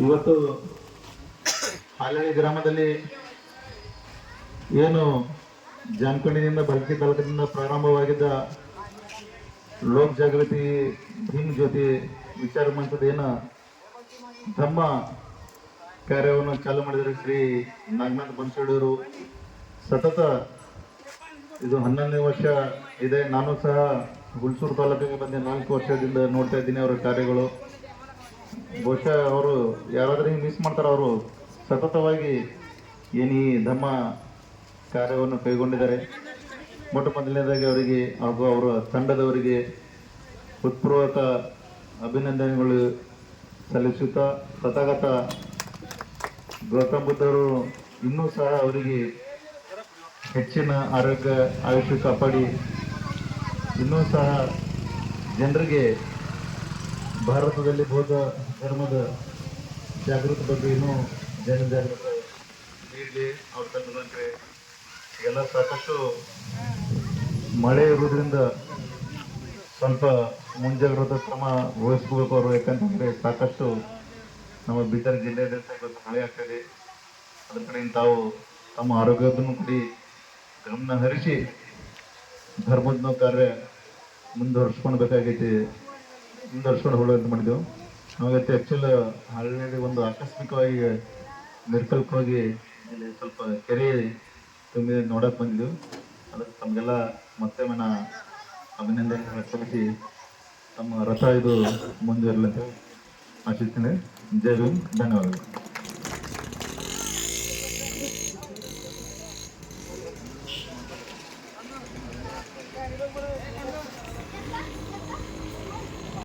ಇವತ್ತು ಹಾಲಹಳ್ಳಿ ಗ್ರಾಮದಲ್ಲಿ ಏನು ಜಾಮಖಂಡಿನಿಂದ ಬಲ್ಕಿ ತಾಲೂಕಿನಿಂದ ಪ್ರಾರಂಭವಾಗಿದ್ದ ಲೋಕ ಜಾಗೃತಿ ಭೀಮ್ ಜ್ಯೋತಿ ವಿಚಾರ ಮಂಚದ ಏನು ಧಮ್ಮ ಕಾರ್ಯವನ್ನು ಚಾಲು ಮಾಡಿದರೆ ಶ್ರೀ ನಾಗನಾಥ್ ಬನ್ಸೋಡಿಯವರು ಸತತ ಇದು 11ನೇ ವರ್ಷ ಇದೆ. ನಾನು ಸಹ ಹುಣಸೂರು ತಾಲೂಕಿಗೆ ಬಂದೆ 4 ವರ್ಷದಿಂದ ನೋಡ್ತಾ ಇದ್ದೀನಿ ಅವರ ಕಾರ್ಯಗಳು. ಬಹುಶಃ ಅವರು ಯಾರಾದರೂ ಹಿಂಗೆ ಮಿಸ್ ಮಾಡ್ತಾರೆ. ಅವರು ಸತತವಾಗಿ ಏನು ಈ ಧಮ್ಮ ಕಾರ್ಯವನ್ನು ಕೈಗೊಂಡಿದ್ದಾರೆ. ಮೊಟ್ಟ ಮೊದಲನೇದಾಗಿ ಅವರಿಗೆ ಹಾಗೂ ಅವರ ತಂಡದವರಿಗೆ ಹೃತ್ಪೂರ್ವಕ ಅಭಿನಂದನೆಗಳು ಸಲ್ಲಿಸುತ್ತಾ, ತಥಾಗತ ಗೌತಮ್ ಬುದ್ಧರು ಇನ್ನೂ ಸಹ ಅವರಿಗೆ ಹೆಚ್ಚಿನ ಆರೋಗ್ಯ ಆಯುಷ್ಯ ಕಾಪಾಡಿ ಇನ್ನೂ ಸಹ ಜನರಿಗೆ ಭಾರತದಲ್ಲಿ ಬೌದ್ಧ ಧರ್ಮದ ಜಾಗೃತಿ ಬಗ್ಗೆ ಇನ್ನೂ ಜನಜಾಗೃತಿ ನೀಡಲಿ. ಅವ್ರ ತಂಡದಂತೆ ಎಲ್ಲ ಸಾಕಷ್ಟು ಮಳೆ ಇರೋದ್ರಿಂದ ಸ್ವಲ್ಪ ಮುಂಜಾಗ್ರತಾ ಕ್ರಮ ವಹಿಸ್ಕೋಬೇಕು ಅವರು. ಯಾಕಂತಂದರೆ ಸಾಕಷ್ಟು ನಮ್ಮ ಬೀದರ್ ಜಿಲ್ಲೆಯಲ್ಲಿ ಇವತ್ತು ಮಳೆ ಆಗ್ತಾಯಿದೆ. ಅದ್ರ ಕಡೆಯಿಂದ ತಾವು ತಮ್ಮ ಆರೋಗ್ಯವನ್ನು ಕೂಡಿ ಗಮನ ಹರಿಸಿ ಧರ್ಮದ ಕಾರ್ಯ ಮುಂದುವರ್ಸ್ಕೊಳ್ಬೇಕಾಗೈತಿ, ಮುಂದುವರ್ಸ್ಕೊಂಡು ಹೋಗೋದು ಮಾಡಿದೆವು. ನಾವೈತೆ ಆ್ಯಕ್ಚುಲ್ ಹಳ್ಳಿಯಲ್ಲಿ ಒಂದು ಆಕಸ್ಮಿಕವಾಗಿ ನಿರ್ಕಲ್ಪವಾಗಿ ಇಲ್ಲಿ ಸ್ವಲ್ಪ ಕೆರೆ ತುಂಬಿ ನೋಡಕ್ಕೆ ಬಂದಿದ್ದೆವು. ಅದಕ್ಕೆ ತಮಗೆಲ್ಲ ಮತ್ತೆ ಅಭಿನಂದನೆ ಸಲ್ಲಿಸಿ ತಮ್ಮ ರಥ ಇದು ಮುಂದುವರಲಂತ ಆಶಿಸ್ತೀನಿ. ಜೈ ಭೀಮ್, ಧನ್ಯವಾದಗಳು.